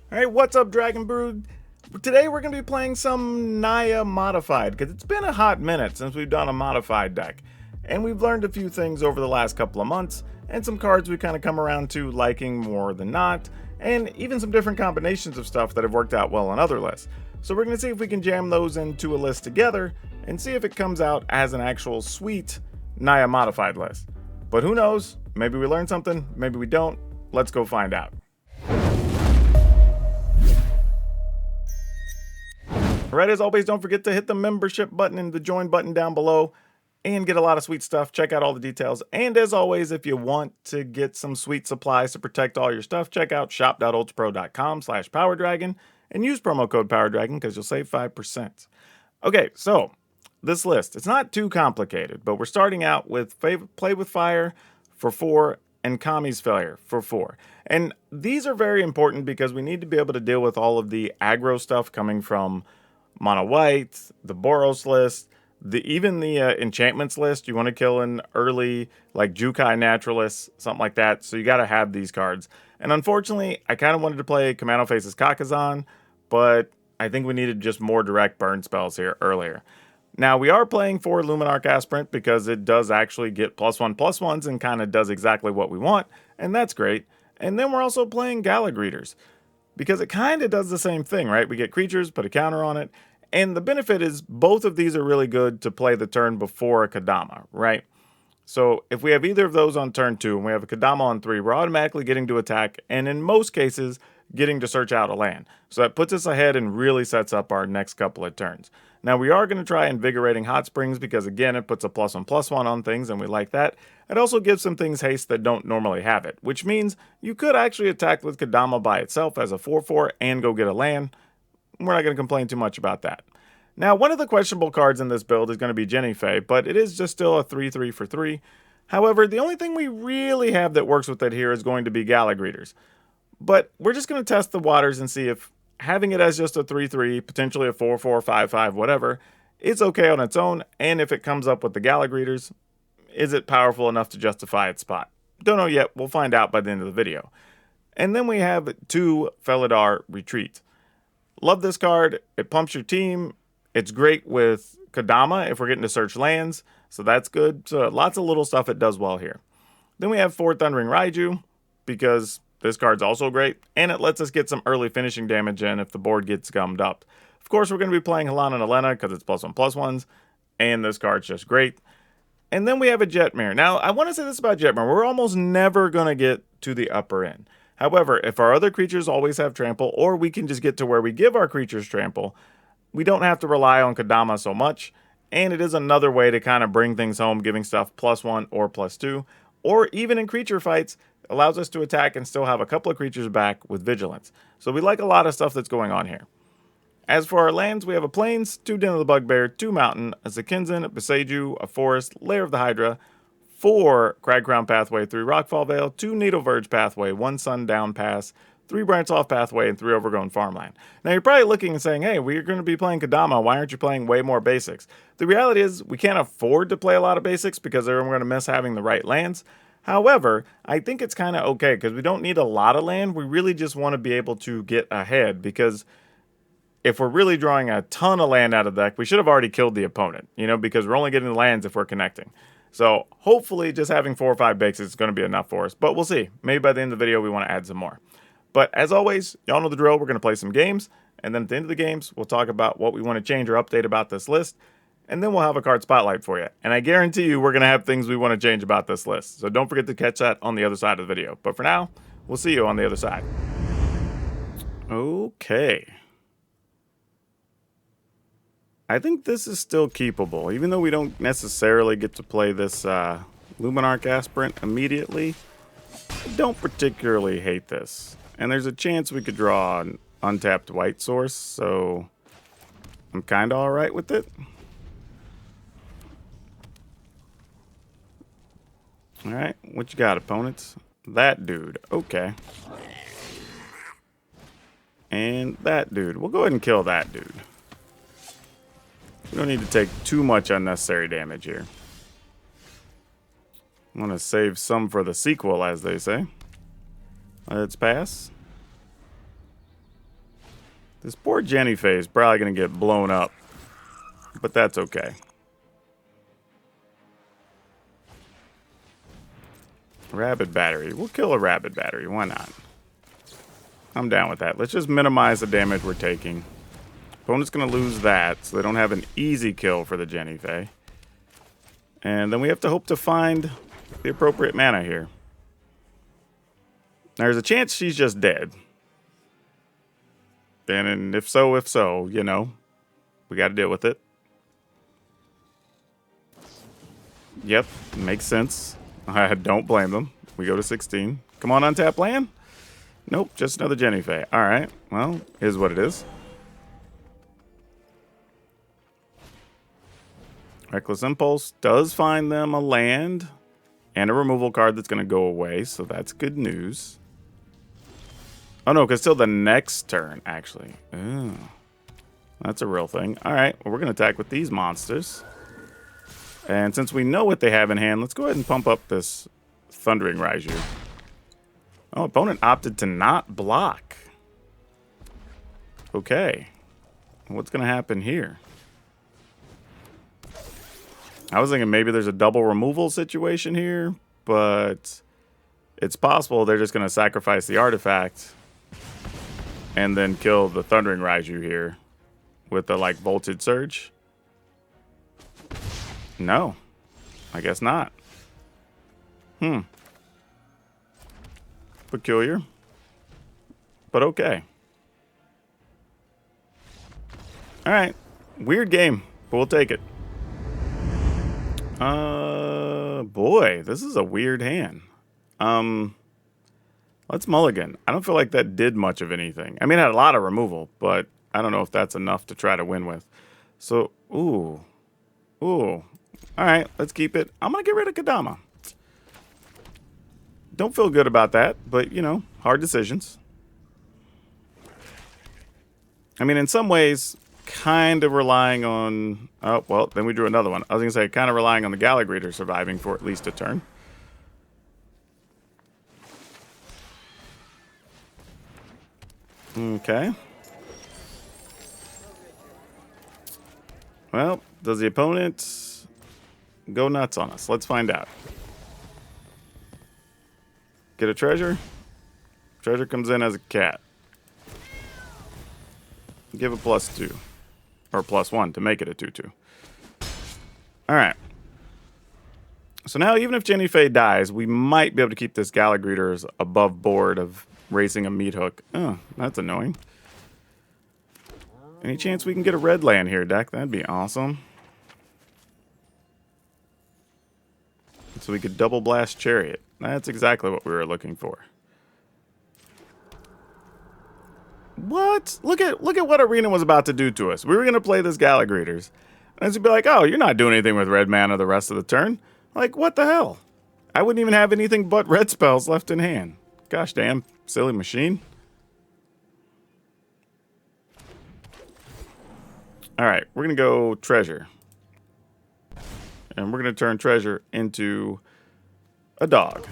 Alright, what's up, Dragon Brood? Today we're going to be playing some Naya Modified, because it's been a hot minute since we've done a modified deck. And we've learned a few things over the last couple of months, and some cards we kind of come around to liking more than not, and even some different combinations of stuff that have worked out well on other lists. So we're going to see if we can jam those into a list together, and see if it comes out as an actual sweet Naya Modified list. But who knows? Maybe we learn something, maybe we don't. Let's go find out. Alright, as always, don't forget to hit the membership button and the join button down below and get a lot of sweet stuff. Check out all the details. And as always, if you want to get some sweet supplies to protect all your stuff, check out shop.ultrapro.com/PowrDragn and use promo code PowrDragn because you'll save 5%. Okay, so this list, it's not too complicated, but we're starting out with Play with Fire for 4 and Kami's Failure for 4. And these are very important because we need to be able to deal with all of the aggro stuff coming from Mono White, the Boros list, even the enchantments list. You want to kill an early, like Jukai Naturalist, something like that. So you got to have these cards. And unfortunately, I kind of wanted to play Commando Faces Kakazan, but I think we needed just more direct burn spells here earlier. Now, we are playing for Luminarch Aspirant because it does actually get +1/+1s and kind of does exactly what we want, and that's great. And then we're also playing Galagreeters, because it kind of does the same thing, right? We get creatures, put a counter on it, and the benefit is both of these are really good to play the turn before a Kodama, right? So if we have either of those on turn 2 and we have a Kodama on 3, we're automatically getting to attack, and in most cases, getting to search out a land. So that puts us ahead and really sets up our next couple of turns. Now we are going to try Invigorating Hot Springs because again, it puts a +1/+1 on things and we like that. It also gives some things haste that don't normally have it, which means you could actually attack with Kodama by itself as a 4/4 and go get a land. We're not going to complain too much about that. Now, one of the questionable cards in this build is going to be Jenny Faye, but it is just still a 3/3 for 3. However, the only thing we really have that works with it here is going to be Galagreeters. But we're just going to test the waters and see if having it as just a 3/3, potentially a 4/4, 5/5, whatever, is okay on its own, and if it comes up with the Galagreeters, is it powerful enough to justify its spot? Don't know yet, we'll find out by the end of the video. And then we have 2 Felidar Retreat. Love this card, it pumps your team, it's great with Kodama if we're getting to search lands, so that's good. So lots of little stuff it does well here. Then we have 4 Thundering Raiju, because this card's also great, and it lets us get some early finishing damage in if the board gets gummed up. Of course, we're going to be playing Halana and Elena because it's +1/+1s, and this card's just great. And then we have a Jetmir. Now, I want to say this about Jetmir. We're almost never going to get to the upper end. However, if our other creatures always have trample, or we can just get to where we give our creatures trample, we don't have to rely on Kodama so much, and it is another way to kind of bring things home, giving stuff +1 or +2, or even in creature fights, allows us to attack and still have a couple of creatures back with Vigilance. So we like a lot of stuff that's going on here. As for our lands, we have a Plains, 2 Den of the Bugbear, 2 Mountain, a Zakinzan, a Beseju, a Forest, Lair of the Hydra, 4 Cragcrown Pathway, 3 Rockfall Vale, 2 Needle Verge Pathway, 1 Sundown Pass, 3 Branch Off Pathway, and 3 Overgrown Farmland. Now you're probably looking and saying, hey, we're going to be playing Kodama, why aren't you playing way more basics? The reality is we can't afford to play a lot of basics because then we're going to miss having the right lands. However, I think it's kind of okay because we don't need a lot of land. We really just want to be able to get ahead, because if we're really drawing a ton of land out of the deck, we should have already killed the opponent, because we're only getting the lands if we're connecting. So hopefully just having 4 or 5 basics is going to be enough for us, but we'll see. Maybe by the end of the video we want to add some more. But as always, y'all know the drill. We're going to play some games, and then at the end of the games, we'll talk about what we want to change or update about this list, and then we'll have a card spotlight for you. And I guarantee you we're going to have things we want to change about this list. So don't forget to catch that on the other side of the video. But for now, we'll see you on the other side. Okay. I think this is still keepable, even though we don't necessarily get to play this Luminarch Aspirant immediately. I don't particularly hate this. And there's a chance we could draw an untapped white source, so I'm kind of alright with it. Alright, what you got, opponents? That dude. Okay. And that dude. We'll go ahead and kill that dude. We don't need to take too much unnecessary damage here. I want to save some for the sequel, as they say. Let's pass. This poor Jennifer is probably going to get blown up, but that's okay. Rabid battery. We'll kill a rabid battery. Why not? I'm down with that. Let's just minimize the damage we're taking. Opponent's going to lose that, so they don't have an easy kill for the Jennifer. And then we have to hope to find the appropriate mana here. There's a chance she's just dead. And if so, you know, we got to deal with it. Yep, makes sense. I don't blame them. We go to 16. Come on, untap land. Nope, just another Jennifer. All right, well, here's what it is. Reckless Impulse does find them a land and a removal card that's going to go away, so that's good news. Oh, no, because till the next turn, actually. Ooh, that's a real thing. All right, well, we're going to attack with these monsters. And since we know what they have in hand, let's go ahead and pump up this Thundering Raiju. Oh, opponent opted to not block. Okay. What's going to happen here? I was thinking maybe there's a double removal situation here, but it's possible they're just going to sacrifice the artifact and then kill the Thundering Raiju here with the, like, Voltage Surge. No, I guess not. Peculiar, but okay. All right, weird game, but we'll take it. Boy, this is a weird hand. Let's mulligan. I don't feel like that did much of anything. I mean, it had a lot of removal, but I don't know if that's enough to try to win with. So, ooh. All right, let's keep it. I'm going to get rid of Kadama. Don't feel good about that, but, you know, hard decisions. I mean, in some ways, kind of relying on... Oh, well, then we drew another one. I was going to say, kind of relying on the Gallagher surviving for at least a turn. Okay. Well, does the opponent go nuts on us? Let's find out. Get a treasure. Treasure comes in as a cat. Give a +2. Or +1 to make it a 2/2. Alright. So now, even if Jennifer dies, we might be able to keep this Gallagher above board of racing a meat hook. Oh, that's annoying. Any chance we can get a red land here, deck? That'd be awesome. So we could double blast Chariot. That's exactly what we were looking for. What? Look at what Arena was about to do to us. We were going to play this Gallagher. And it'd be like, oh, you're not doing anything with red mana the rest of the turn. Like, what the hell? I wouldn't even have anything but red spells left in hand. Gosh damn, silly machine. Alright, we're going to go Treasure. And we're going to turn Treasure into a dog.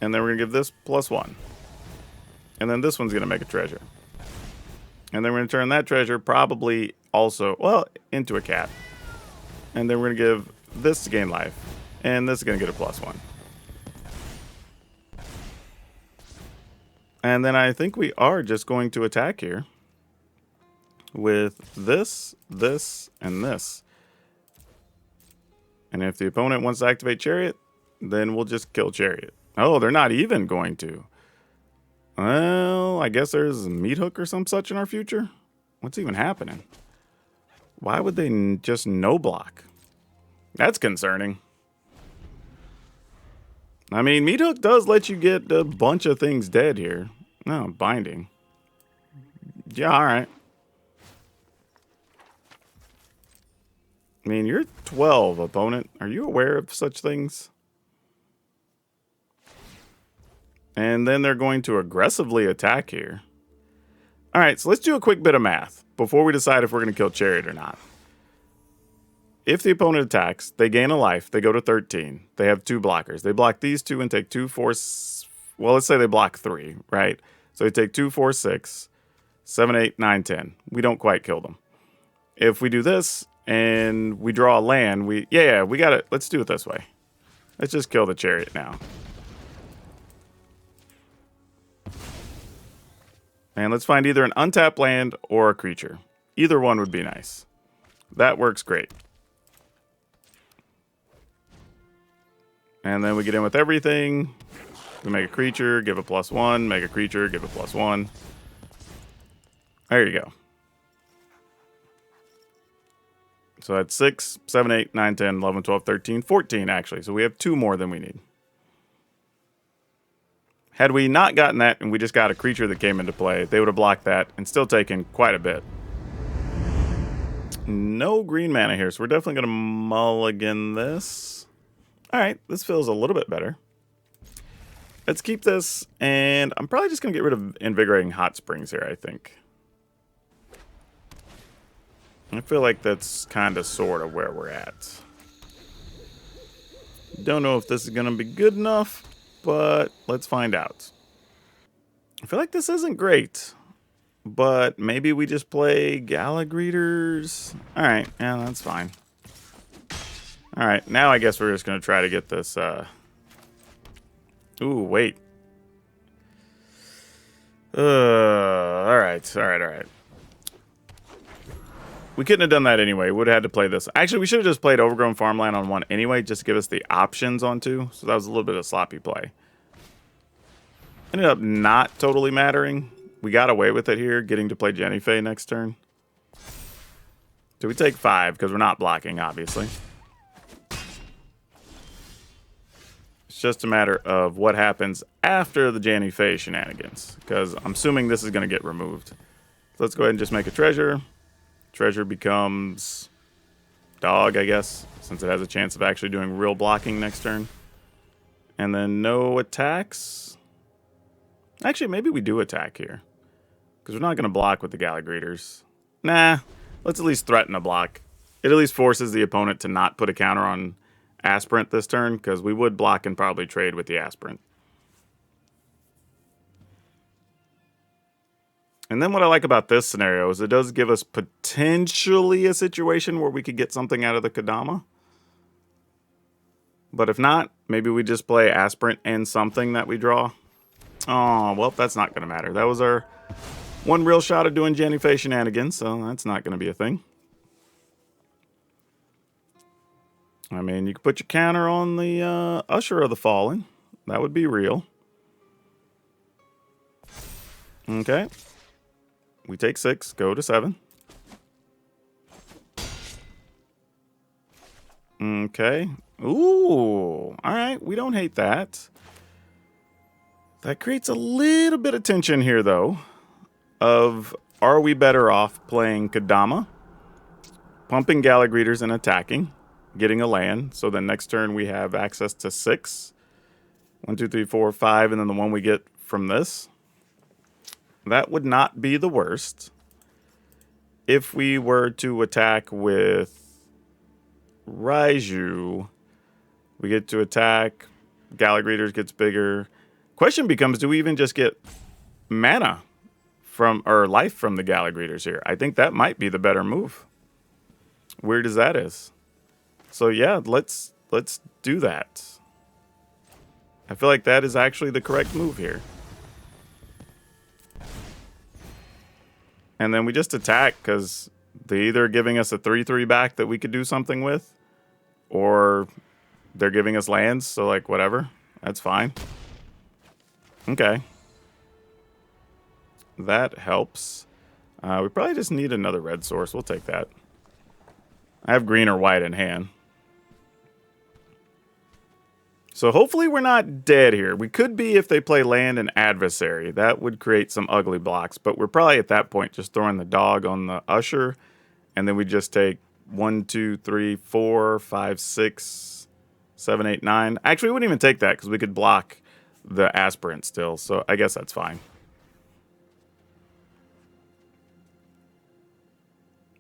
And then we're going to give this +1. And then this one's going to make a treasure. And then we're going to turn that treasure probably also, well, into a cat. And then we're going to give this to gain life. And this is going to get a +1. And then I think we are just going to attack here with this, this, and this. And if the opponent wants to activate Chariot, then we'll just kill Chariot. Oh, they're not even going to. Well, I guess there's a meat hook or some such in our future. What's even happening? Why would they just no block? That's concerning. I mean, meat hook does let you get a bunch of things dead here. No, binding. Yeah, all right. I mean, you're 12, opponent. Are you aware of such things? And then they're going to aggressively attack here. All right, so let's do a quick bit of math before we decide if we're going to kill Chariot or not. If the opponent attacks, they gain a life. They go to 13. They have 2 blockers. They block these 2 and take 2, 4... Well, let's say they block 3, right? So they take 2, 4, 6. 7, 8, 9, 10. We don't quite kill them. If we do this and we draw a land, we got it. Let's do it this way. Let's just kill the chariot now. And let's find either an untapped land or a creature. Either one would be nice. That works great. And then we get in with everything. We make a creature, give a +1. Make a creature, give a +1. There you go. So that's 6, 7, 8, 9, 10, 11, 12, 13, 14 actually. So we have 2 more than we need. Had we not gotten that and we just got a creature that came into play, they would have blocked that and still taken quite a bit. No green mana here, so we're definitely going to mulligan this. All right, this feels a little bit better. Let's keep this, and I'm probably just going to get rid of Invigorating Hot Springs here, I think. I feel like that's kind of sort of where we're at. Don't know if this is going to be good enough, but let's find out. I feel like this isn't great, but maybe we just play Galagreeters. All right, yeah, that's fine. All right, now I guess we're just going to try to get this. Ooh, wait. All right. We couldn't have done that anyway. We would have had to play this. Actually, we should have just played Overgrown Farmland on 1 anyway, just to give us the options on 2. So that was a little bit of sloppy play. Ended up not totally mattering. We got away with it here, getting to play Jennifer next turn. So we take 5, because we're not blocking, obviously. It's just a matter of what happens after the Jennifer shenanigans, because I'm assuming this is going to get removed. So let's go ahead and just make a treasure. Treasure becomes dog, I guess, since it has a chance of actually doing real blocking next turn. And then no attacks. Actually, maybe we do attack here, because we're not going to block with the Galagreeters. Nah, let's at least threaten a block. It at least forces the opponent to not put a counter on Aspirant this turn, because we would block and probably trade with the Aspirant. And then what I like about this scenario is it does give us potentially a situation where we could get something out of the Kodama. But if not, maybe we just play Aspirant and something that we draw. Oh, well, that's not going to matter. That was our one real shot of doing Jennifer shenanigans, so that's not going to be a thing. I mean, you could put your counter on the Usher of the Fallen. That would be real. Okay. We take 6, go to 7. Okay. Ooh. All right. We don't hate that. That creates a little bit of tension here, though, of are we better off playing Kodama, pumping Galagreeters and attacking, getting a land, so then next turn we have access to 6. 1, 2, 3, 4, 5, and then the one we get from this. That would not be the worst. If we were to attack with Raiju, we get to attack, Galagreeters gets bigger. Question becomes, do we even just get mana from, or life from the Galagreeters here? I think that might be the better move. Weird as that is. So yeah, let's do that. I feel like that is actually the correct move here. And then we just attack, because they're either giving us a 3/3 back that we could do something with, or they're giving us lands, so like whatever. That's fine. Okay. That helps. We probably just need another red source. We'll take that. I have green or white in hand. So hopefully we're not dead here. We could be if they play land and adversary. That would create some ugly blocks, but we're probably at that point just throwing the dog on the Usher, and then we just take 1, 2, 3, 4, 5, 6, 7, 8, 9. Actually, we wouldn't even take that because we could block the Aspirant still, so I guess that's fine.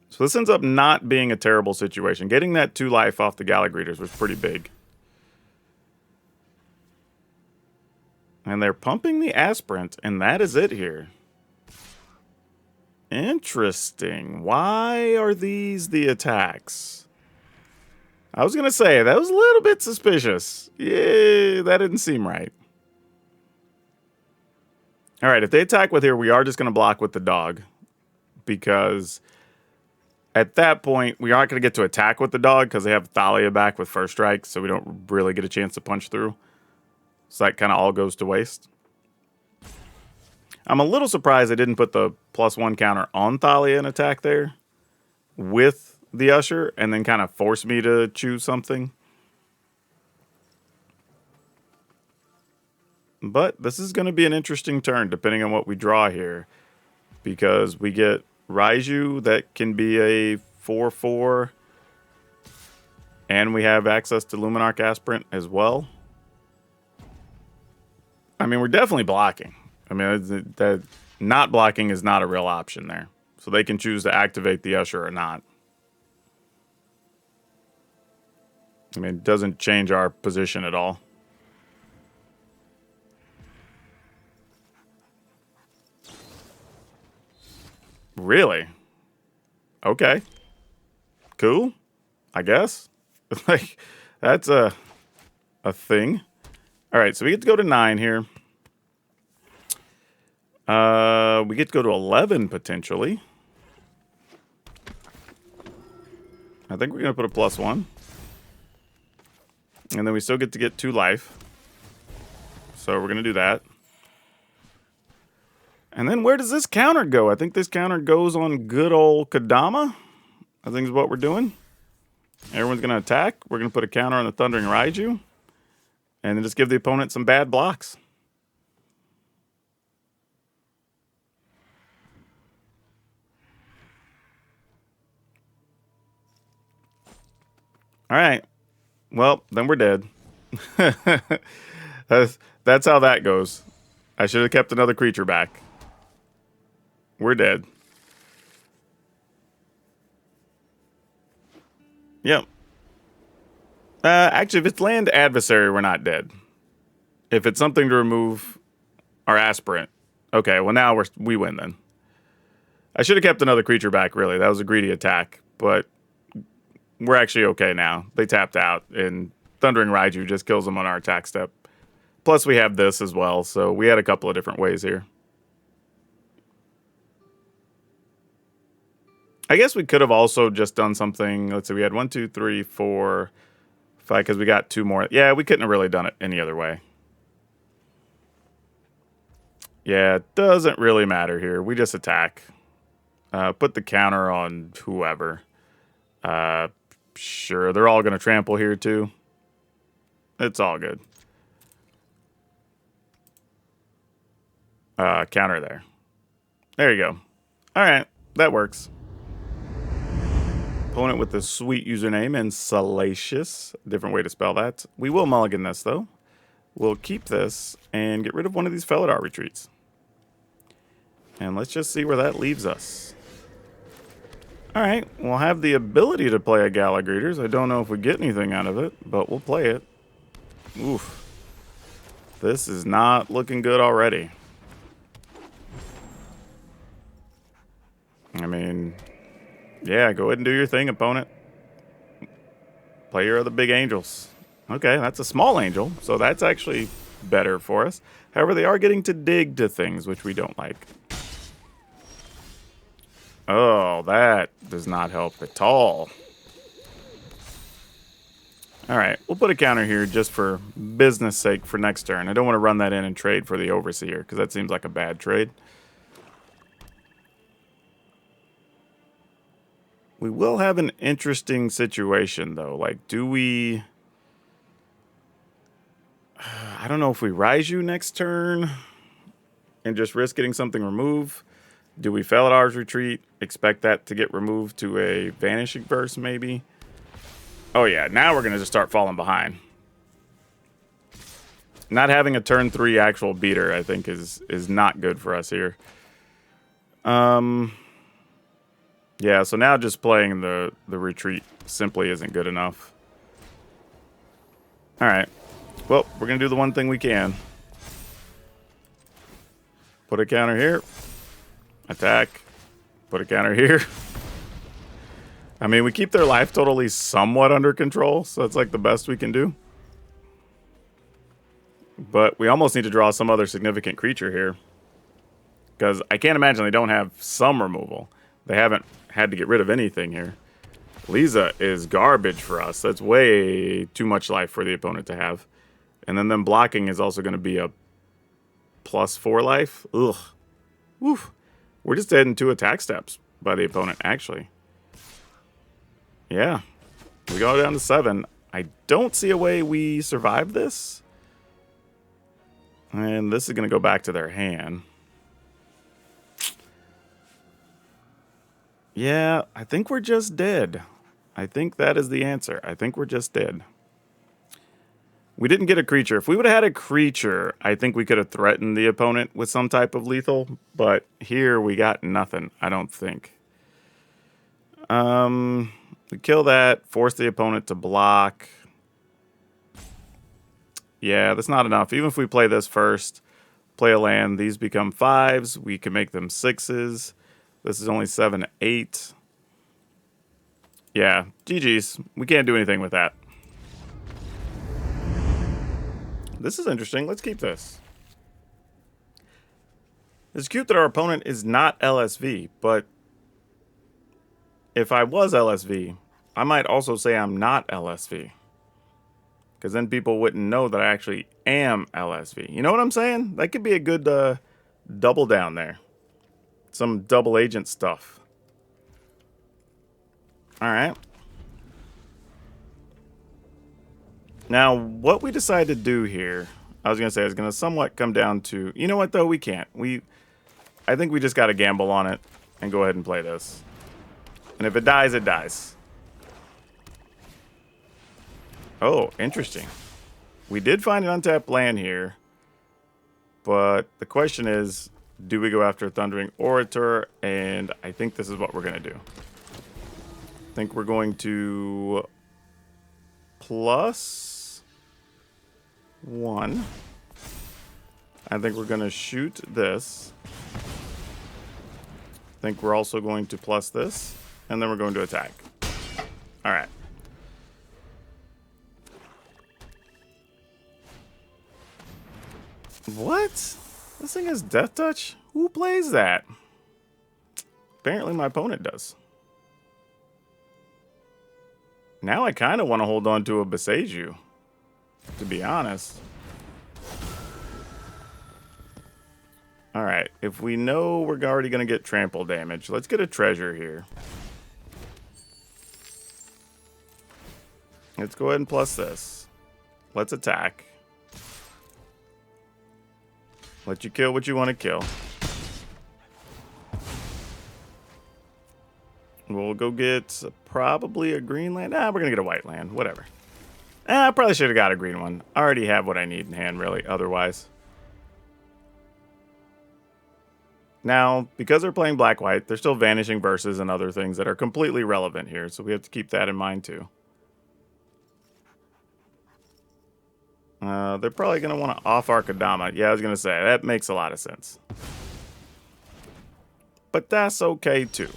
So this ends up not being a terrible situation. Getting that 2 life off the Galagreeters was pretty big. And they're pumping the Aspirant, and that is it here. Interesting. Why are these the attacks? I was going to say, that was a little bit suspicious. Yeah, that didn't seem right. All right, if they attack with here, we are just going to block with the dog. Because at that point, we aren't going to get to attack with the dog because they have Thalia back with first strike, so we don't really get a chance to punch through. So that kind of all goes to waste. I'm a little surprised they didn't put the +1 counter on Thalia and attack there with the Usher and then kind of force me to choose something. But this is going to be an interesting turn depending on what we draw here. Because we get Raiju that can be a 4/4. And we have access to Luminarch Aspirant as well. I mean, we're definitely blocking. I mean, that not blocking is not a real option there. So they can choose to activate the Usher or not. I mean, it doesn't change our position at all. Really? Okay. Cool. I guess. Like, that's a thing. All right, so we get to go to 9 here. We get to go to 11 potentially. I think we're going to put a +1. And then we still get to get 2 life. So we're going to do that. And then where does this counter go? I think this counter goes on good old Kadama. I think is what we're doing. Everyone's going to attack. We're going to put a counter on the Thundering Raiju. And then just give the opponent some bad blocks. All right. Well, then we're dead. That's how that goes. I should have kept another creature back. We're dead. Yep. Actually, if it's land adversary, we're not dead. If it's something to remove our aspirant. Okay, well now we win then. I should have kept another creature back, really. That was a greedy attack, but we're actually okay now. They tapped out, and Thundering Raiju just kills them on our attack step. Plus, we have this as well, so we had a couple of different ways here. I guess we could have also just done something. Let's see, we had 1, 2, 3, 4, 5, because we got 2 more. Yeah, we couldn't have really done it any other way. Yeah, it doesn't really matter here. We just attack. Put the counter on whoever. Sure, they're all going to trample here too. It's all good. Counter there. There you go. All right, that works. Opponent with the sweet username and Salacious. Different way to spell that. We will mulligan this though. We'll keep this and get rid of one of these Felidar retreats. And let's just see where that leaves us. Alright, we'll have the ability to play a Gala Greeters. I don't know if we get anything out of it, but we'll play it. Oof. This is not looking good already. I mean, yeah, go ahead and do your thing, opponent. Play your other big angels. Okay, that's a small angel, so that's actually better for us. However, they are getting to dig to things, which we don't like. Oh, that does not help at all. All right, we'll put a counter here just for business sake for next turn. I don't want to run that in and trade for the Overseer, because that seems like a bad trade. We will have an interesting situation, though. Like, do we... I don't know if we Raiju next turn and just risk getting something removed. Do we Felidar's Retreat? Expect that to get removed to a Vanishing Verse, maybe? Oh, yeah. Now we're going to just start falling behind. Not having a turn 3 actual beater, I think, is not good for us here. Yeah, so now just playing the Retreat simply isn't good enough. All right. Well, we're going to do the one thing we can. Put a counter here. Attack. Put a counter here. I mean, we keep their life totally somewhat under control, so that's like the best we can do. But we almost need to draw some other significant creature here. Because I can't imagine they don't have some removal. They haven't had to get rid of anything here. Lisa is garbage for us. That's way too much life for the opponent to have. And then them blocking is also going to be a +4 life. Ugh. Woof. We're just heading 2 attack steps by the opponent, actually. Yeah. We go down to 7. I don't see a way we survive this. And this is going to go back to their hand. Yeah, I think we're just dead. I think that is the answer. I think we're just dead. We didn't get a creature. If we would have had a creature, I think we could have threatened the opponent with some type of lethal. But here we got nothing, I don't think. We kill that, force the opponent to block. Yeah, that's not enough. Even if we play this first, play a land, these become 5s. We can make them 6s. This is only 7, 8. Yeah, GG's. We can't do anything with that. This is interesting. Let's keep this. It's cute that our opponent is not LSV, but if I was LSV, I might also say I'm not LSV. Because then people wouldn't know that I actually am LSV. You know what I'm saying? That could be a good double down there. Some double agent stuff. Alright. Now, what we decide to do here, I was going to say, is going to somewhat come down to... You know what, though? We can't. I think we just got to gamble on it and go ahead and play this. And if it dies, it dies. Oh, interesting. We did find an untapped land here. But the question is, do we go after Thundering Orator? And I think this is what we're going to do. I think we're going to +1. I think we're going to shoot this. I think we're also going to plus this. And then we're going to attack. All right. What? This thing has Death Touch? Who plays that? Apparently my opponent does. Now I kind of want to hold on to a Beseju, to be honest. Alright, if we know we're already going to get trample damage, let's get a treasure here. Let's go ahead and plus this. Let's attack. Let you kill what you want to kill. We'll go get probably a green land. We're going to get a white land. Whatever. I probably should have got a green one. I already have what I need in hand, really, otherwise. Now, because they're playing black-white, they're still vanishing verses and other things that are completely relevant here, so we have to keep that in mind, too. They're probably going to want to off our Kodama. Yeah, I was going to say, that makes a lot of sense. But that's okay, too.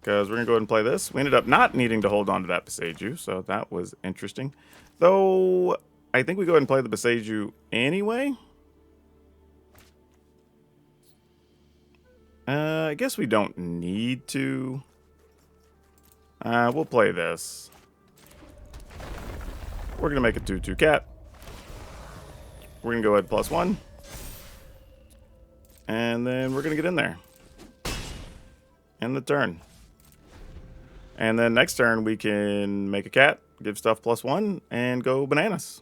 Because we're going to go ahead and play this. We ended up not needing to hold on to that Beseju, so that was interesting. Though, I think we go ahead and play the Beseju anyway. I guess we don't need to. We'll play this. We're going to make a 2/2 cat. We're going to go ahead +1. And then we're going to get in there. End the turn. And then next turn we can make a cat, give stuff +1, and go bananas.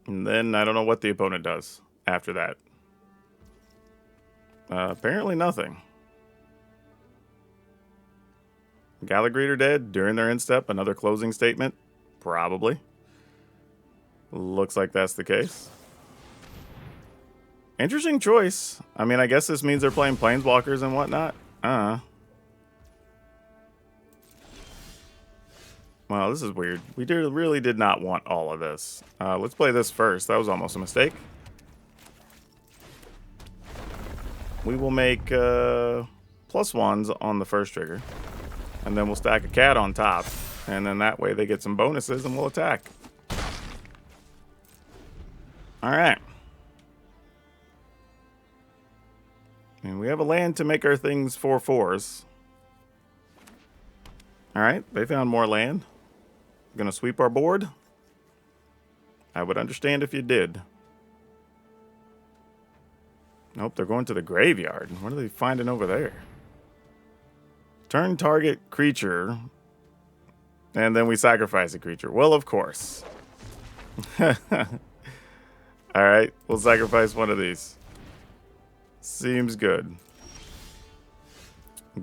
And then I don't know what the opponent does after that. Apparently nothing. Gallagher dead during their end step. Another closing statement? Probably. Looks like that's the case. Interesting choice. I mean, I guess this means they're playing planeswalkers and whatnot. Well, Wow, this is weird. We really did not want all of this. Let's play this first. That was almost a mistake. We will make +1s on the first trigger. And then we'll stack a cat on top. And then that way they get some bonuses and we'll attack. Alright. And we have a land to make our things 4/4s. Alright, they found more land. Gonna sweep our board. I would understand if you did. Nope, they're going to the graveyard. What are they finding over there? Turn target creature. And then we sacrifice a creature. Well, of course. Alright, we'll sacrifice one of these. Seems good.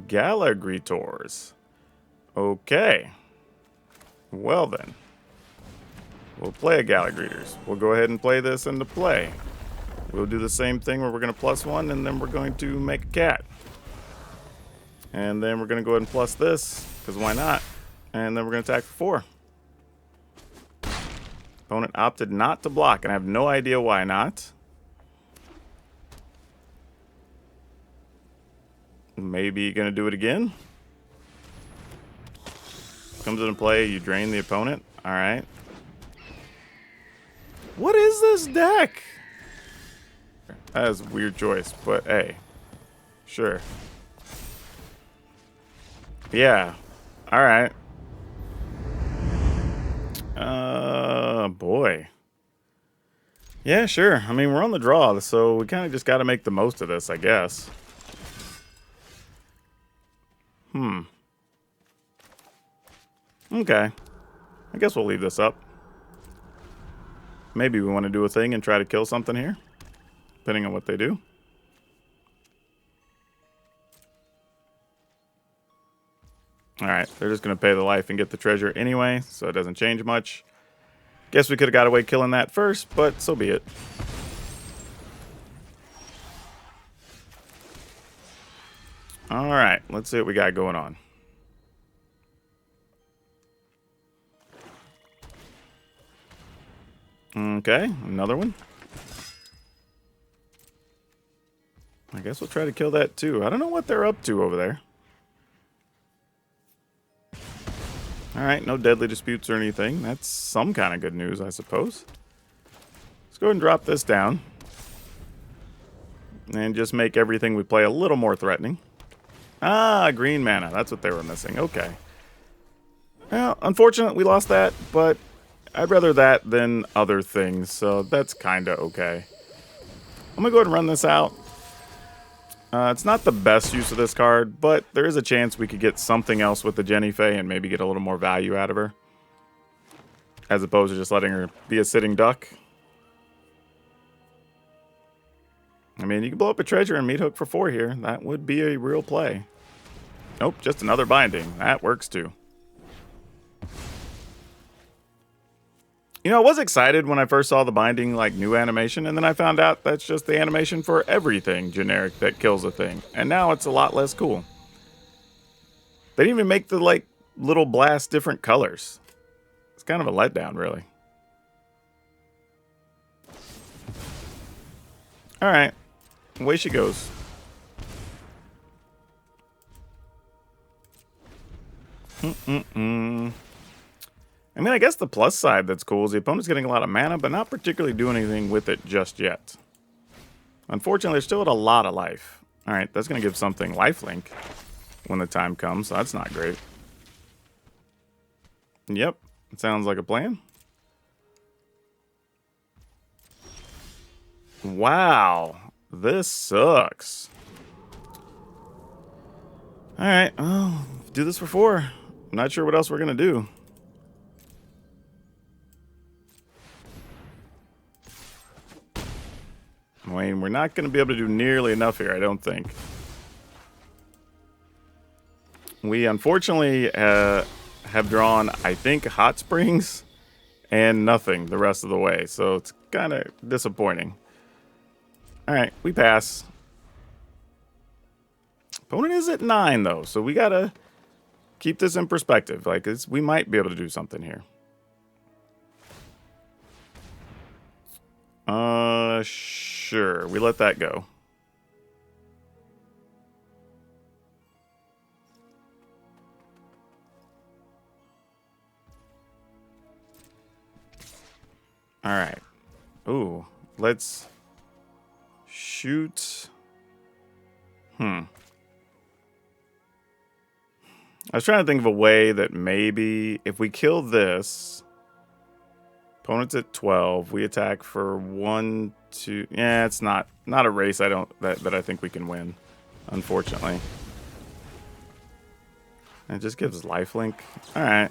Galagritors. Okay. Well then. We'll play a Galagritors. We'll go ahead and play this into play. We'll do the same thing where we're going to +1 and then we're going to make a cat. And then we're going to go ahead and plus this, because why not? And then we're going to attack for 4. Opponent opted not to block, and I have no idea why not. Maybe going to do it again. Comes into play, you drain the opponent. Alright. What is this deck? That is a weird choice, but hey. Sure. Yeah. Alright. Boy. Yeah, sure. I mean, we're on the draw, so we kind of just got to make the most of this, I guess. Okay. I guess we'll leave this up. Maybe we want to do a thing and try to kill something here, depending on what they do. Alright, they're just going to pay the life and get the treasure anyway, so it doesn't change much. Guess we could have got away killing that first, but so be it. Alright, let's see what we got going on. Okay, another one. I guess we'll try to kill that too. I don't know what they're up to over there. Alright, no deadly disputes or anything. That's some kind of good news, I suppose. Let's go ahead and drop this down. And just make everything we play a little more threatening. Ah, green mana. That's what they were missing. Okay. Well, unfortunately, we lost that, but I'd rather that than other things, so that's kind of okay. I'm going to go ahead and run this out. It's not the best use of this card, but there is a chance we could get something else with the Jenny Fae and maybe get a little more value out of her. As opposed to just letting her be a sitting duck. I mean, you can blow up a treasure and meat hook for 4 here. That would be a real play. Nope, just another binding. That works too. You know, I was excited when I first saw the binding, like, new animation, and then I found out that's just the animation for everything generic that kills a thing. And now it's a lot less cool. They didn't even make the, like, little blast different colors. It's kind of a letdown, really. Alright. Away she goes. I mean, I guess the plus side that's cool is the opponent's getting a lot of mana, but not particularly doing anything with it just yet. Unfortunately, they're still at a lot of life. Alright, that's going to give something lifelink when the time comes, so that's not great. Yep, it sounds like a plan. Wow, this sucks. Alright, well, do this for 4. I'm not sure what else we're going to do. I mean, we're not going to be able to do nearly enough here, I don't think. We unfortunately have drawn, I think, Hot Springs and nothing the rest of the way, so it's kind of disappointing. Alright, we pass. Opponent is at 9, though, so we gotta keep this in perspective. Like, we might be able to do something here. Sure. We let that go. All right. Ooh, let's shoot. I was trying to think of a way that maybe if we kill this, opponent's at 12, we attack for 1, 2. Yeah, it's not a race that I think we can win, unfortunately. It just gives lifelink. All right.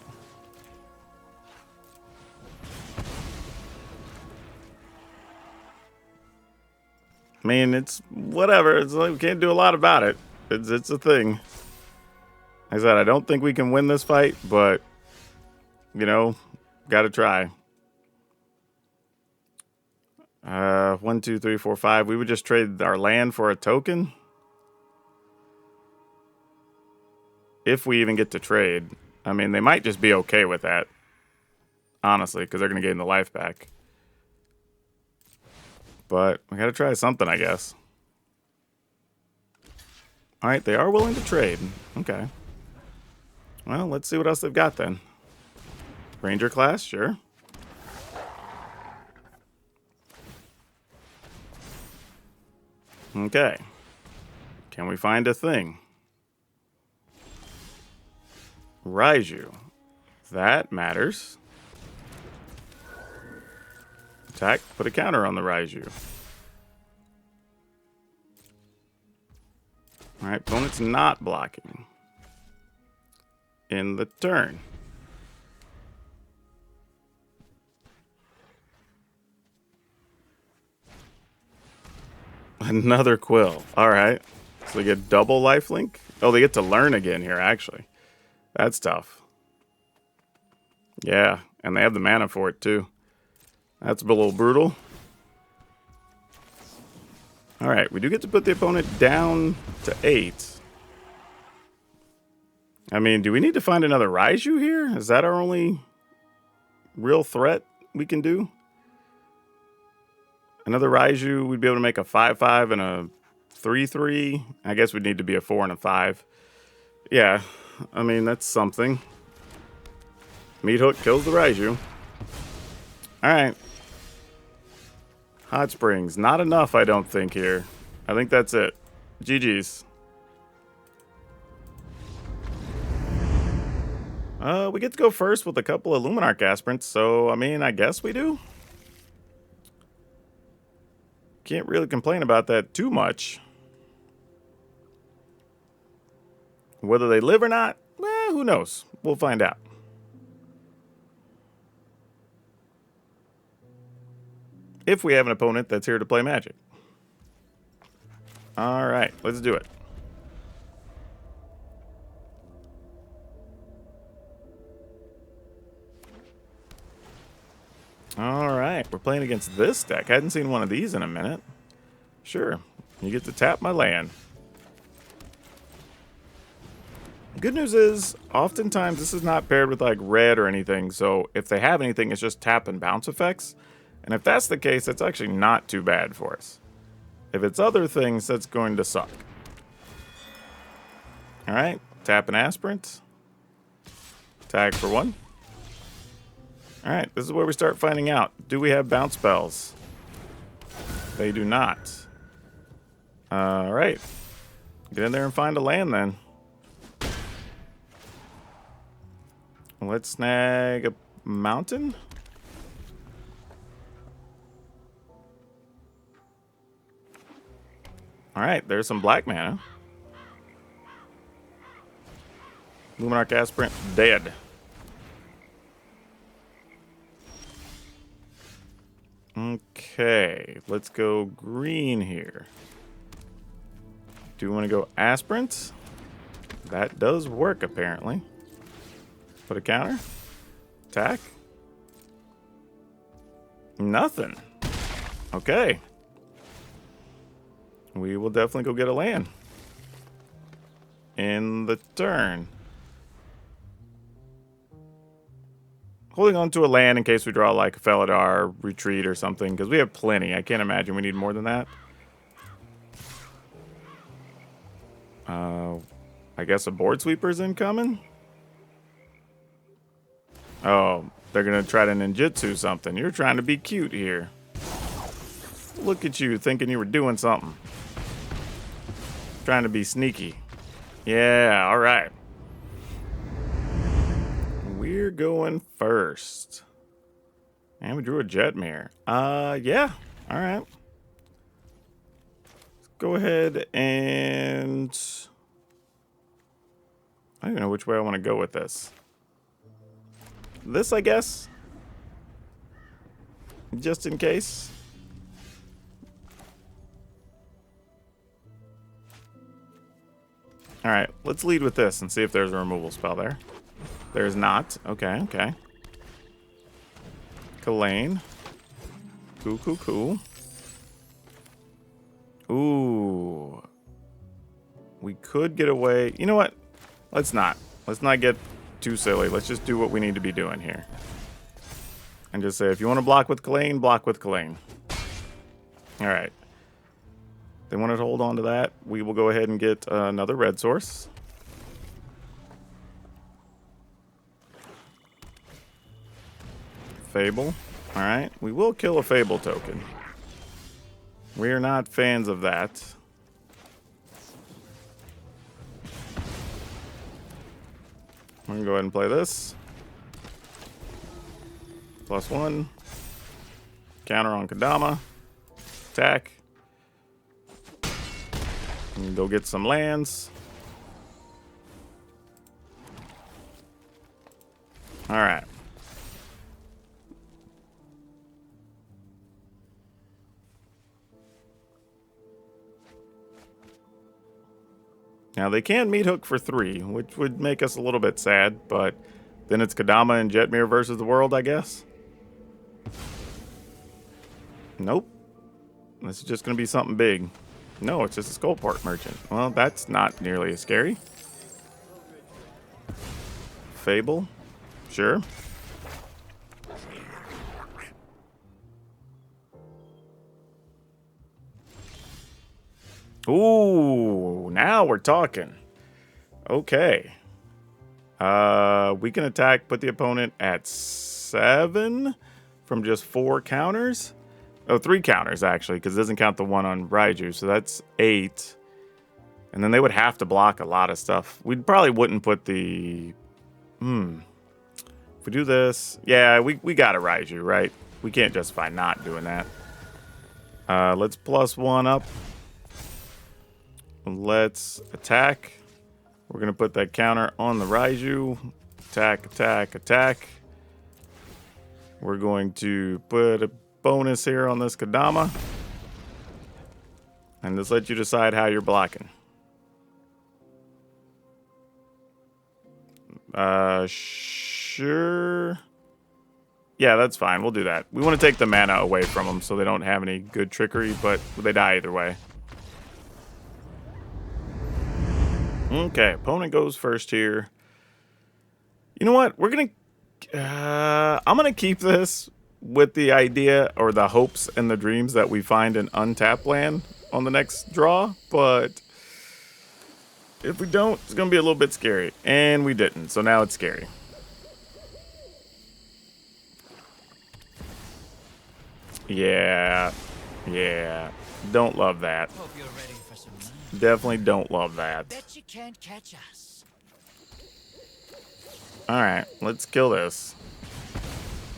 I mean, it's whatever. It's like we can't do a lot about it. It's a thing. Like I said, I don't think we can win this fight, but, you know, gotta try. 1, 2, 3, 4, 5. We would just trade our land for a token. If we even get to trade. I mean, they might just be okay with that. Honestly, because they're going to gain the life back. But we got to try something, I guess. All right, they are willing to trade. Okay. Well, let's see what else they've got then. Ranger class, sure. Okay. Can we find a thing? Raiju. That matters. Attack, put a counter on the Raiju. Alright, opponent's not blocking. In the turn. Another Quill. Alright. So they get double lifelink? Oh, they get to learn again here, actually. That's tough. Yeah, and they have the mana for it, too. That's a little brutal. Alright, we do get to put the opponent down to 8. I mean, do we need to find another Raiju here? Is that our only real threat we can do? Another Raiju, we'd be able to make a 5/5 and a 3/3. I guess we'd need to be a 4 and a 5. Yeah, I mean, that's something. Meat Hook kills the Raiju. Alright. Hot Springs. Not enough, I don't think, here. I think that's it. GG's. We get to go first with a couple of Luminarch Aspirants, so, I mean, I guess we do. Can't really complain about that too much. Whether they live or not, well, who knows? We'll find out. If we have an opponent that's here to play Magic. Alright, let's do it. Alright, we're playing against this deck. I hadn't seen one of these in a minute. Sure, you get to tap my land. Good news is, oftentimes this is not paired with like red or anything, so if they have anything, it's just tap and bounce effects. And if that's the case, that's actually not too bad for us. If it's other things, that's going to suck. Alright, tap an Aspirant. Tag for 1. Alright, this is where we start finding out. Do we have bounce spells? They do not. Alright. Get in there and find a land then. Let's snag a mountain. Alright, there's some black mana. Luminarch Aspirant dead. Okay, let's go green here. Do you want to go Aspirant? That does work, apparently. Put a counter. Attack. Nothing. Okay. We will definitely go get a land. In the turn. holding on to a land in case we draw like a Felidar, Retreat, or something, because we have plenty. I can't imagine we need more than that. I guess a board sweeper's incoming? Oh, they're going to try to ninjutsu something. You're trying to be cute here. Look at you thinking you were doing something. Trying to be sneaky. Yeah, all right. We're going first. And we drew a Jetmir. Yeah. All right. Let's go ahead and... I don't even know which way I want to go with this. This, I guess. Just in case. All right, let's lead with this and see if there's a removal spell there. There's not. Okay, okay. Kalane. Cool. Ooh. We could get away. You know what? Let's not. Let's not get too silly. Let's just do what we need to be doing here. And just say, if you want to block with Kalane, block with Kalane. All right. They want to hold on to that. We will go ahead and get another red source. Fable. All right. We will kill a Fable token. We are not fans of that. I'm going to go ahead and play this. +1. Counter on Kodama. Attack. And go get some lands. All right. Now they can meet Hook for 3, which would make us a little bit sad, but then it's Kodama and Jetmir versus the world, I guess. Nope. This is just going to be something big. No, it's just a Skullport Merchant. Well, that's not nearly as scary. Fable. Sure. Ooh, now we're talking. Okay. We can attack, put the opponent at 7 from just 4 counters. Oh, 3 counters, actually, because it doesn't count the one on Raiju, so that's 8. And then they would have to block a lot of stuff. We probably wouldn't put the... If we do this... Yeah, we got a Raiju, right? We can't justify not doing that. Let's +1 up. Let's attack. We're going to put that counter on the Raiju. Attack. We're going to put a bonus here on this Kodama. And just let you decide how you're blocking. Sure. Yeah, that's fine. We'll do that. We want to take the mana away from them so they don't have any good trickery, but they die either way. Okay, opponent goes first here. You know what? We're going to... I'm going to keep this with the idea or the hopes and the dreams that we find an untapped land on the next draw, but if we don't, it's going to be a little bit scary. And we didn't, so now it's scary. Yeah. Don't love that. Hope you're ready for some money. Definitely don't love that. Bet you can't catch us. Alright, let's kill this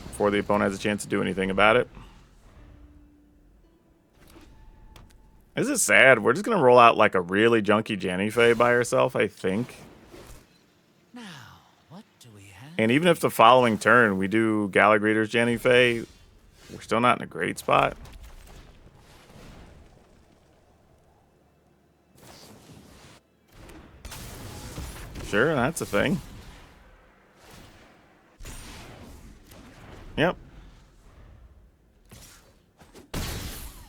before the opponent has a chance to do anything about it. This is sad. We're just going to roll out like a really junky Janifei by herself, I think. Now, what do we have? And even if the following turn we do Gallagreater's Janifei, we're still not in a great spot. Sure, that's a thing. Yep.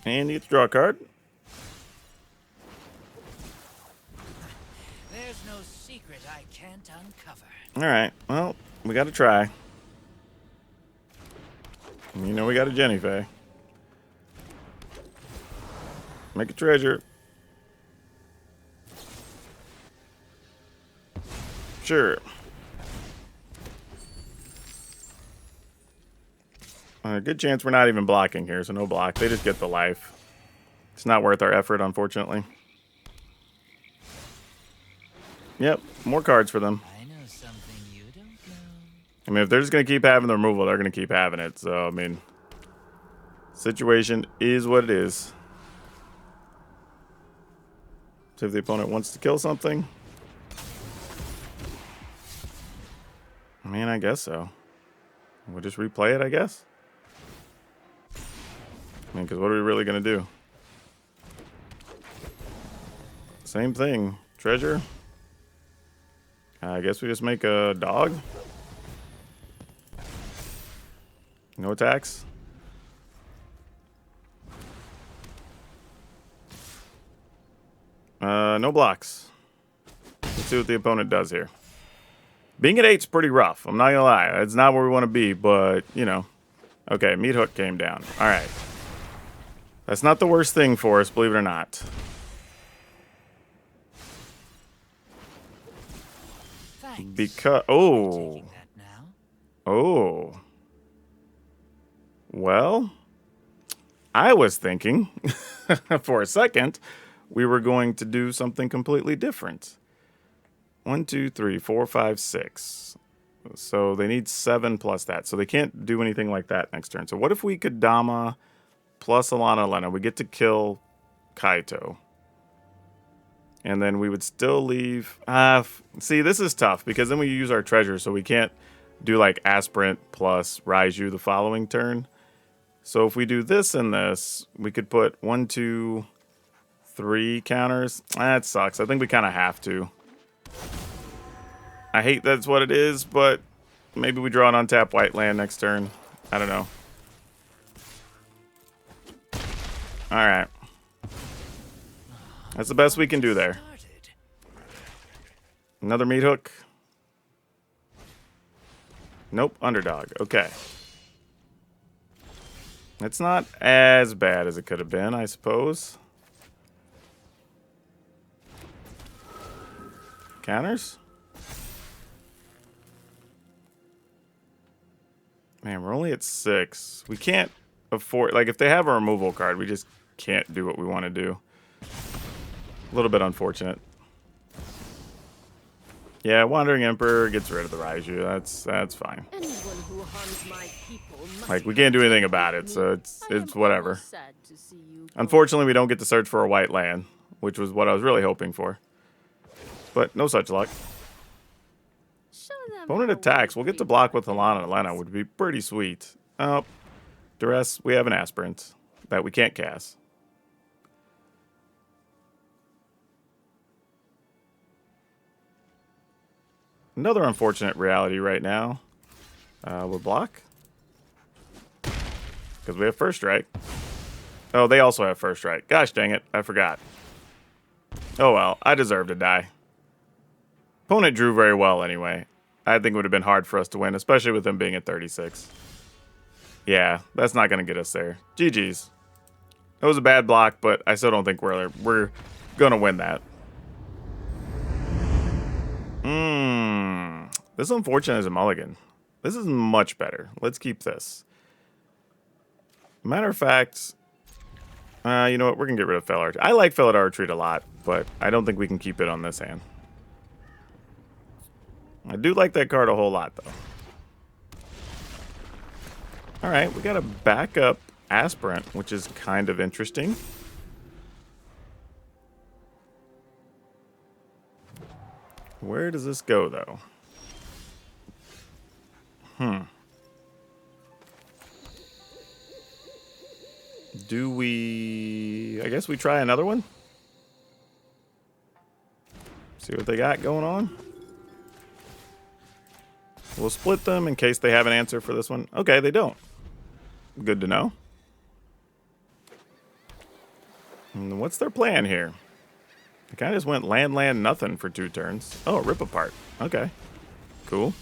And you get to draw a card. There's no secret I can't uncover. Alright, well, we got to try. You know we got a Jenny Faye. Make a treasure. Sure. Good chance we're not even blocking here, so no block. They just get the life. It's not worth our effort, unfortunately. Yep, more cards for them. I know something you don't know. I mean, if they're just going to keep having the removal, they're going to keep having it. So, I mean, situation is what it is. So if the opponent wants to kill something, I mean, I guess so. We'll just replay it, I guess. I mean, because what are we really going to do? Same thing. Treasure. I guess we just make a dog. No attacks. No blocks. Let's see what the opponent does here. Being at 8's pretty rough. I'm not going to lie. It's not where we want to be, but, you know. Okay, Meat Hook came down. All right. That's not the worst thing for us, believe it or not. Thanks. Because... Taking Oh. that now. Oh. Well, I was thinking for a second we were going to do something completely different. 1, 2, 3, 4, 5, 6. So they need 7 plus that. So they can't do anything like that next turn. So what if we could Dama plus Alana Elena? We get to kill Kaito. And then we would still leave... see, this is tough because then we use our treasure. So we can't do like Aspirant plus Raiju the following turn. So if we do this and this, we could put 1, 2, 3 counters. That sucks. I think we kind of have to. I hate that's what it is, but maybe we draw an untapped white land next turn. I don't know. All right. That's the best we can do there. Another Meat Hook. Nope, Underdog. Okay. It's not as bad as it could have been, I suppose. Counters? Man, we're only at 6. We can't afford... Like, if they have a removal card, we just can't do what we want to do. A little bit unfortunate. Yeah, Wandering Emperor gets rid of the Raiju. That's fine. Anyone who harms my people must Like, we can't do anything about it, so it's whatever. almost sad to see you go. Unfortunately, we don't get to search for a white land, which was what I was really hoping for. But no such luck. Show them Opponent how attacks. We'll get to we block with work. Alana Elena, would be pretty sweet. Oh, Duress, we have an Aspirant that we can't cast. Another unfortunate reality right now. We'll block. Because we have first strike. Oh, they also have first strike. Gosh dang it, I forgot. Oh well, I deserve to die. Opponent drew very well anyway. I think it would have been hard for us to win, especially with them being at 36. Yeah, that's not going to get us there. GG's. It was a bad block, but I still don't think we're going to win that. This unfortunate is a mulligan. This is much better. Let's keep this. Matter of fact, you know what? We're going to get rid of Felidar. I like Felidar Retreat a lot, but I don't think we can keep it on this hand. I do like that card a whole lot, though. All right, we got a backup Aspirant, which is kind of interesting. Where does this go, though? Do we... I guess we try another one? See what they got going on? We'll split them in case they have an answer for this one. Okay, they don't. Good to know. And what's their plan here? They kind of just went land, nothing for 2 turns. Oh, Rip Apart. Okay. Cool.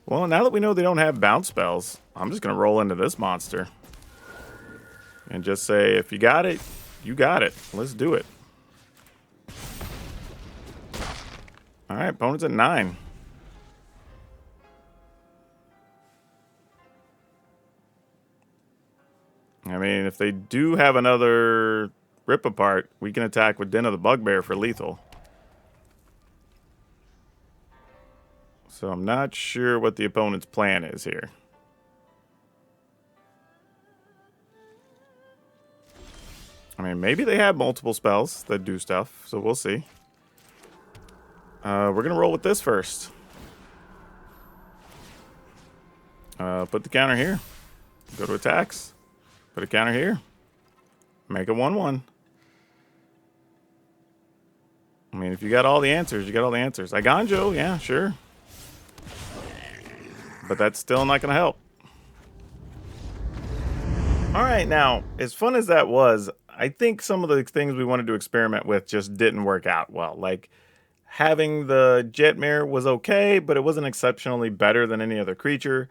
Well, now that we know they don't have bounce spells, I'm just going to roll into this monster. And just say, if you got it, you got it. Let's do it. Alright, opponent's at 9. I mean, if they do have another Rip Apart, we can attack with Den of the Bugbear for lethal. So I'm not sure what the opponent's plan is here. I mean, maybe they have multiple spells that do stuff, so we'll see. We're going to roll with this first. Put the counter here. Go to attacks. Put a counter here. Make a 1/1. I mean, if you got all the answers, you got all the answers. I Ganjo, yeah, sure. But that's still not going to help. Alright, now, as fun as that was, I think some of the things we wanted to experiment with just didn't work out well. Like, having the Jetmare was okay, but it wasn't exceptionally better than any other creature.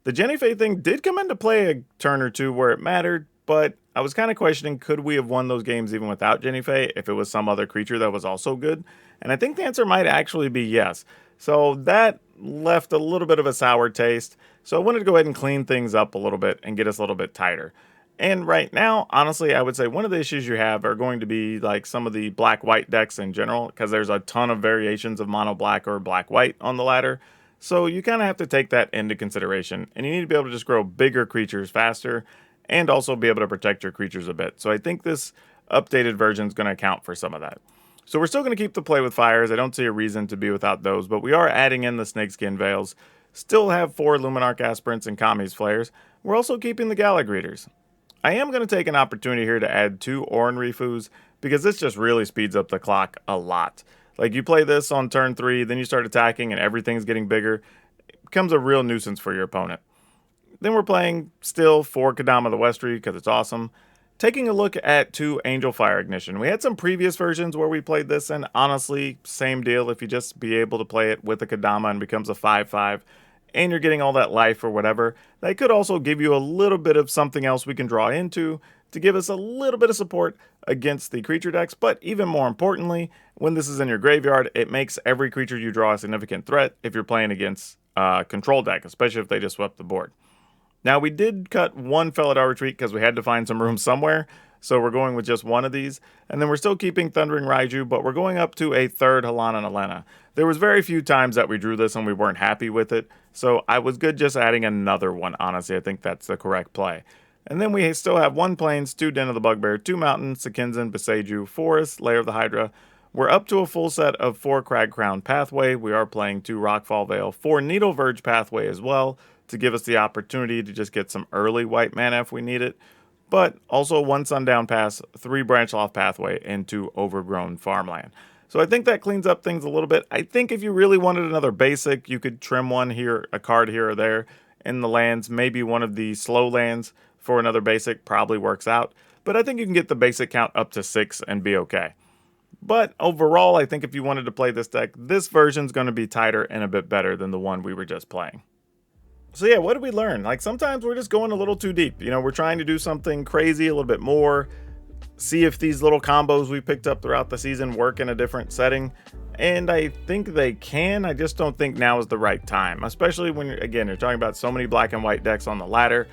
The Jenny Faye thing did come into play a turn or two where it mattered, but I was kind of questioning, could we have won those games even without Jenny Faye if it was some other creature that was also good? And I think the answer might actually be yes. So that left a little bit of a sour taste. So I wanted to go ahead and clean things up a little bit and get us a little bit tighter. And right now, honestly, I would say one of the issues you have are going to be like some of the black-white decks in general, because there's a ton of variations of mono-black or black-white on the ladder. So you kind of have to take that into consideration, and you need to be able to just grow bigger creatures faster and also be able to protect your creatures a bit. So I think this updated version is going to account for some of that. So we're still going to keep the play with fires. I don't see a reason to be without those, but we are adding in the Snakeskin Veils. Still have 4 Luminarch Aspirants and Kami's Flares. We're also keeping the Galagreeters. I am going to take an opportunity here to add 2 Orin Rifus, because this just really speeds up the clock a lot. Like, you play this on turn 3, then you start attacking and everything's getting bigger. It becomes a real nuisance for your opponent. Then we're playing still 4 Kadama the Westry, because it's awesome. Taking a look at 2 Angel Fire Ignition. We had some previous versions where we played this, and honestly, same deal. If you just be able to play it with a Kadama and becomes a 5/5, and you're getting all that life or whatever, that could also give you a little bit of something else we can draw into to give us a little bit of support against the creature decks. But even more importantly, when this is in your graveyard, it makes every creature you draw a significant threat if you're playing against a control deck, especially if they just swept the board. Now, we did cut 1 Felidar Retreat because we had to find some room somewhere, so we're going with just 1 of these. And then we're still keeping Thundering Raiju, but we're going up to a 3rd Halana and Elena. There was very few times that we drew this and we weren't happy with it, so I was good just adding another one, honestly. I think that's the correct play. And then we still have 1 Plains, 2 Den of the Bugbear, 2 Mountains, Sekinzan, Beseiju, Forest, Lair of the Hydra. We're up to a full set of 4 Crag Crown Pathway. We are playing 2 Rockfall Veil, 4 Needle Verge Pathway as well, to give us the opportunity to just get some early white mana if we need it. But also 1 Sundown Pass, 3 Branchloft Pathway, and 2 Overgrown Farmland. So I think that cleans up things a little bit. I think if you really wanted another basic, you could trim one here, a card here or there in the lands. Maybe one of the slow lands for another basic probably works out. But I think you can get the basic count up to 6 and be okay. But overall, I think if you wanted to play this deck, this version's going to be tighter and a bit better than the one we were just playing. So yeah, what did we learn? Like, sometimes we're just going a little too deep. You know, we're trying to do something crazy, a little bit more, see if these little combos we picked up throughout the season work in a different setting. And I think they can. I just don't think now is the right time, especially when, again, you're talking about so many black and white decks on the ladder.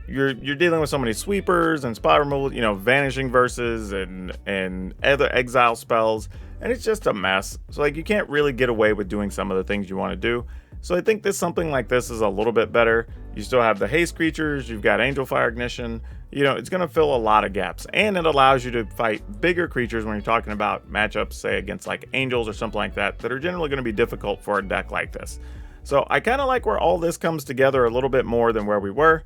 You're dealing with so many sweepers and spot removal, you know, vanishing verses and other exile spells, and it's just a mess. So like, you can't really get away with doing some of the things you want to do. So I think something like this is a little bit better. You still have the haste creatures, you've got Angel Fire Ignition, you know, it's going to fill a lot of gaps, and it allows you to fight bigger creatures when you're talking about matchups, say against like angels or something like that are generally going to be difficult for a deck like this. So I kind of like where all this comes together a little bit more than where we were.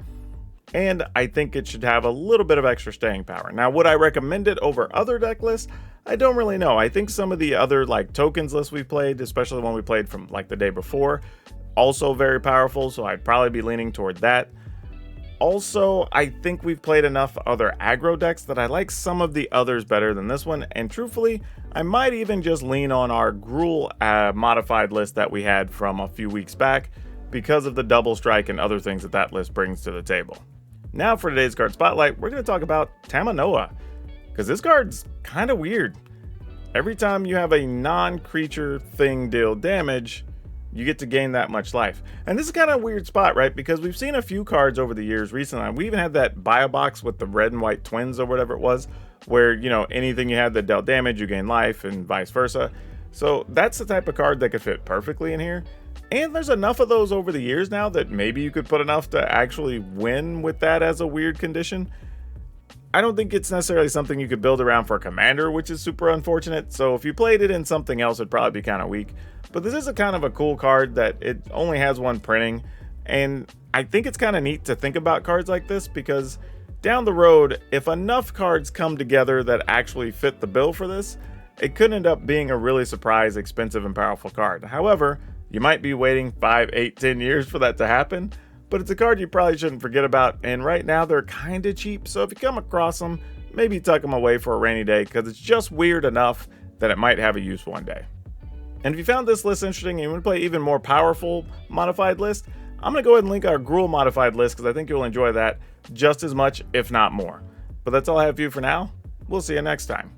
And I think it should have a little bit of extra staying power. Now, would I recommend it over other deck lists? I don't really know. I think some of the other like tokens lists we've played, especially the one we played from like the day before, also very powerful, so I'd probably be leaning toward that. Also, I think we've played enough other aggro decks that I like some of the others better than this one, and truthfully, I might even just lean on our Gruul modified list that we had from a few weeks back, because of the double strike and other things that that list brings to the table. Now for today's card spotlight, we're going to talk about Tamanoa, because this card's kind of weird. Every time you have a non-creature thing deal damage, you get to gain that much life. And this is kind of a weird spot, right? Because we've seen a few cards over the years recently. We even had that bio box with the red and white twins or whatever it was, where, you know, anything you had that dealt damage, you gain life and vice versa. So that's the type of card that could fit perfectly in here. And there's enough of those over the years now that maybe you could put enough to actually win with that as a weird condition. I don't think it's necessarily something you could build around for a commander, which is super unfortunate. So if you played it in something else, it'd probably be kind of weak. But this is a kind of a cool card that it only has one printing. And I think it's kind of neat to think about cards like this, because down the road, if enough cards come together that actually fit the bill for this, it could end up being a really surprise, expensive, and powerful card. However, you might be waiting 5, 8, 10 years for that to happen. But it's a card you probably shouldn't forget about, and right now they're kind of cheap, so if you come across them, maybe tuck them away for a rainy day, because it's just weird enough that it might have a use one day. And if you found this list interesting and you want to play even more powerful modified list, I'm going to go ahead and link our Gruul modified list, because I think you'll enjoy that just as much, if not more. But that's all I have for you for now. We'll see you next time.